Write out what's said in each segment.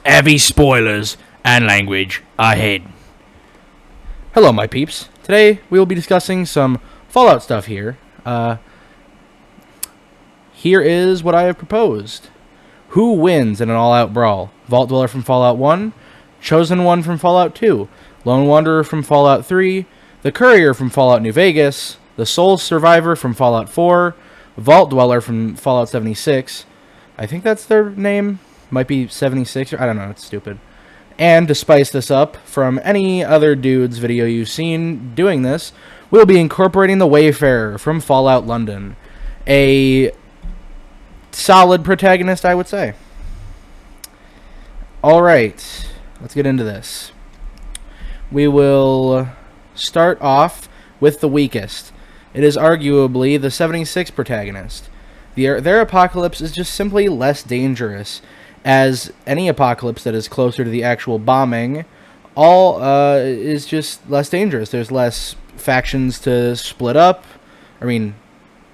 Heavy spoilers and language ahead. Hello, my peeps. Today we will be discussing some Fallout stuff here. Here is what I have proposed. Who wins in an all-out brawl? Vault Dweller from Fallout 1, Chosen One from Fallout 2, Lone Wanderer from Fallout 3, the Courier from Fallout New Vegas, the Sole Survivor from Fallout 4, Vault Dweller from Fallout 76. I think that's their name. Might be 76, or I don't know, it's stupid. And to spice this up, from any other dude's video you've seen doing this, we'll be incorporating the Wayfarer from Fallout London. A solid protagonist, I would say. Alright, let's get into this. We will start off with the weakest. It is arguably the 76 protagonist. Their apocalypse is just simply less dangerous, as any apocalypse that is closer to the actual bombing is just less dangerous. There's less factions to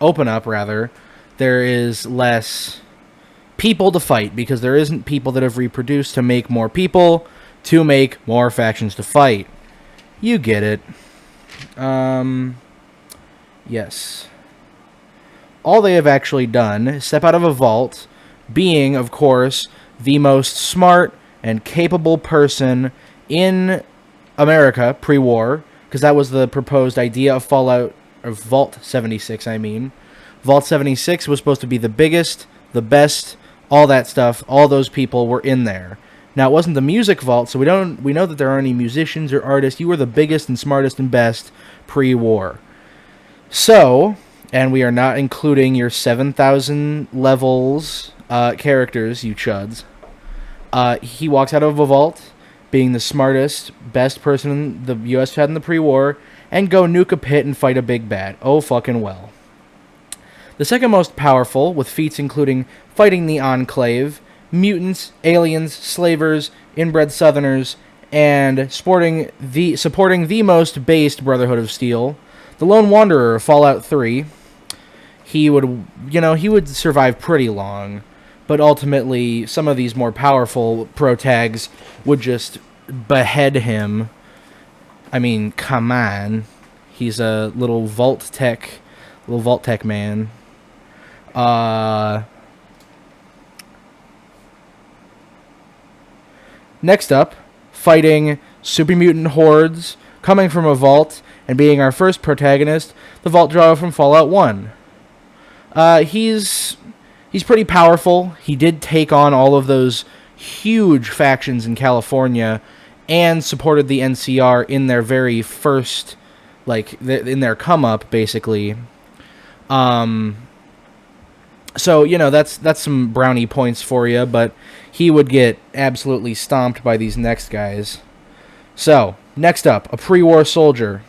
open up rather. There is less people to fight because there isn't people that have reproduced to make more people to make more factions to fight. You get it. Yes. All they have actually done is step out of a vault, being, of course, the most smart and capable person in America pre-war, because that was the proposed idea of Vault 76, I mean. Vault 76 was supposed to be the biggest, the best, all that stuff. All those people were in there. Now, it wasn't the music vault, so we know that there aren't any musicians or artists. You were the biggest and smartest and best pre-war. So, and we are not including your 7,000 levels characters, you chuds. He walks out of a vault, being the smartest, best person the U.S. had in the pre-war, and go nuke a pit and fight a big bad. Oh, fucking well. The second most powerful, with feats including fighting the Enclave, mutants, aliens, slavers, inbred Southerners, and supporting the most based Brotherhood of Steel, the Lone Wanderer of Fallout 3. He would survive pretty long, but ultimately some of these more powerful protags would just behead him. I mean, come on. He's a little Vault Tech man. Next up, fighting super mutant hordes, coming from a vault, and being our first protagonist, the Vault Dweller from Fallout 1. He's pretty powerful. He did take on all of those huge factions in California and supported the NCR in their very first, in their come-up, basically. So, that's some brownie points for you, but he would get absolutely stomped by these next guys. So, next up, a pre-war soldier,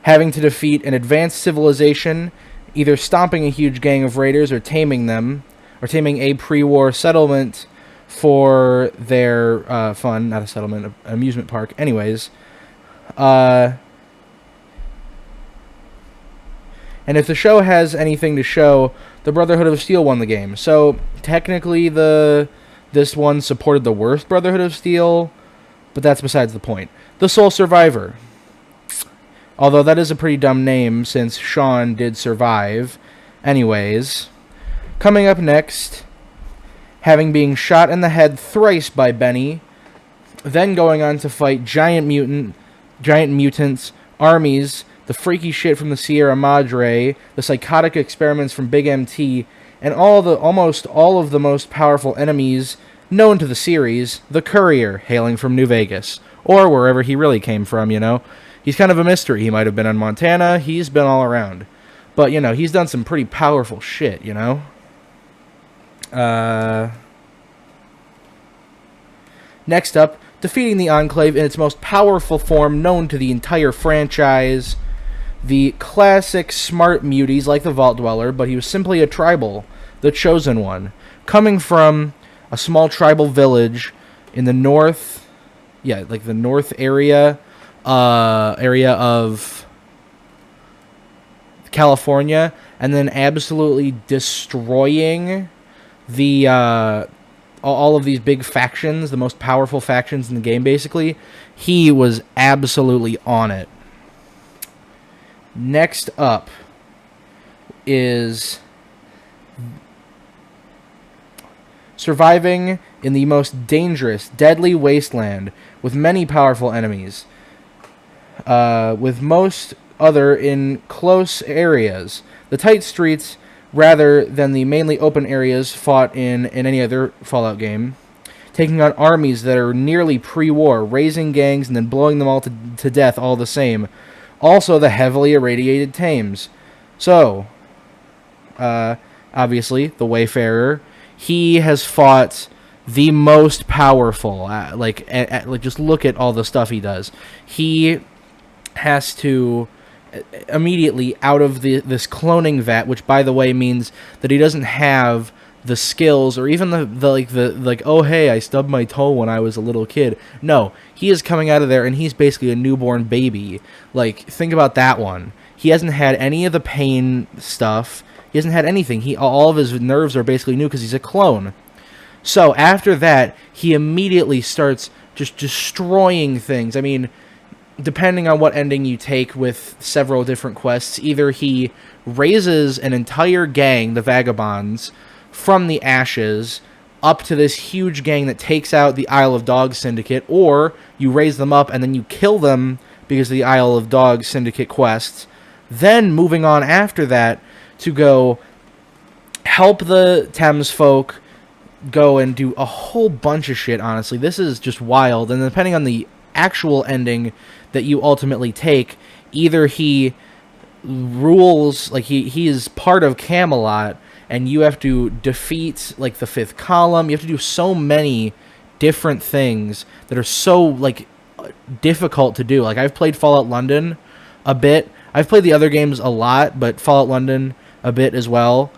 having to defeat an advanced civilization, either stomping a huge gang of raiders or taming them, or taming a pre-war settlement for their fun, not a settlement, an amusement park. Anyways, and if the show has anything to show, the Brotherhood of Steel won the game. So, technically, this one supported the worst Brotherhood of Steel, but that's besides the point. The Sole Survivor. Although that is a pretty dumb name, since Sean did survive. Anyways, coming up next, having been shot in the head thrice by Benny, then going on to fight giant mutants, armies, the freaky shit from the Sierra Madre, the psychotic experiments from Big MT, and almost all of the most powerful enemies known to the series, the Courier, hailing from New Vegas, or wherever he really came from, He's kind of a mystery. He might have been in Montana. He's been all around. But, he's done some pretty powerful shit, Next up, defeating the Enclave in its most powerful form known to the entire franchise. The classic smart muties like the Vault Dweller, but he was simply a tribal, the Chosen One, coming from a small tribal village in the north, the north area of California, and then absolutely destroying the all of these big factions, the most powerful factions in the game, basically, he was absolutely on it. Next up is surviving in the most dangerous, deadly wasteland with many powerful enemies, with most other in close areas. The tight streets, rather than the mainly open areas fought in any other Fallout game, taking on armies that are nearly pre-war, raising gangs and then blowing them all to death all the same. Also, the heavily irradiated Thames. So, obviously, the Wayfarer, he has fought the most powerful. Like just look at all the stuff he does. He has to immediately out of this cloning vat, which by the way means that he doesn't have the skills or even the oh hey, I stubbed my toe when I was a little kid. No, he is coming out of there and he's basically a newborn baby. Like, think about that one. He hasn't had any of the pain stuff. He hasn't had anything. All of his nerves are basically new because he's a clone. So after that, he immediately starts just destroying things. I mean, depending on what ending you take with several different quests, either he raises an entire gang, the Vagabonds, from the ashes up to this huge gang that takes out the Isle of Dogs Syndicate, or you raise them up and then you kill them because of the Isle of Dogs Syndicate quests. Then, moving on after that, to go help the Thames folk, go and do a whole bunch of shit, honestly. This is just wild, and depending on the actual ending that you ultimately take, either he rules, like he is part of Camelot, and you have to defeat, like, the Fifth Column. You have to do so many different things that are so, like, difficult to do. Like, I've played Fallout London a bit. I've played the other games a lot, but Fallout London a bit as well.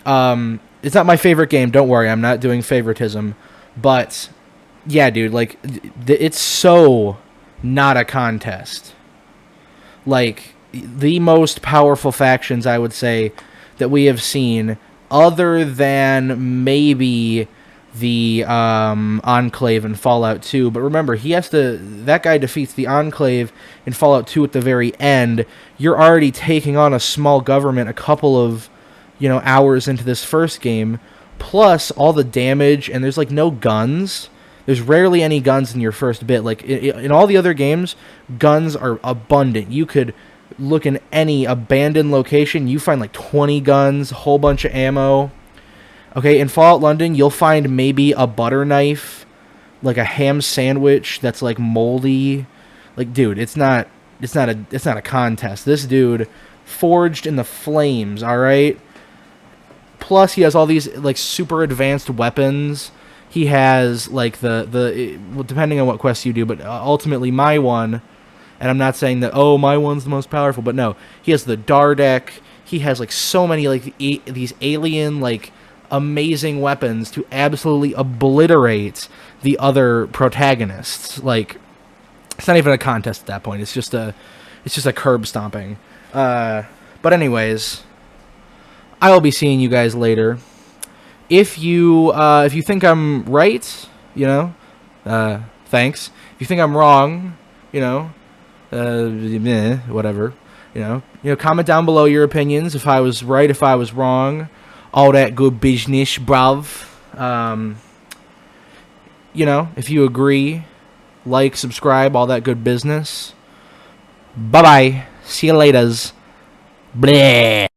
It's not my favorite game, don't worry, I'm not doing favoritism. But, yeah, dude, like, it's so not a contest. Like, the most powerful factions, I would say, that we have seen, other than maybe the Enclave in Fallout 2. But remember, that guy defeats the Enclave in Fallout 2 at the very end. You're already taking on a small government a couple of, hours into this first game, plus all the damage, and there's, like, no guns. There's rarely any guns in your first bit. Like, in all the other games, guns are abundant. You could look in any abandoned location, you find like 20 guns, a whole bunch of ammo. Okay, in Fallout London, you'll find maybe a butter knife, like a ham sandwich that's like moldy. Like, dude, it's not a contest. This dude forged in the flames, all right? Plus he has all these like super advanced weapons. He has like well, depending on what quest you do, but ultimately my one, and I'm not saying that, oh, my one's the most powerful, but no. He has the Dardek. He has, like, so many, like, these alien, like, amazing weapons to absolutely obliterate the other protagonists. Like, it's not even a contest at that point. It's just a curb stomping. But anyways, I will be seeing you guys later. If you think I'm right, thanks. If you think I'm wrong, whatever, comment down below your opinions, if I was right, if I was wrong, all that good business, bruv. If you agree, like, subscribe, all that good business. Bye-bye. See you laters. Bleh.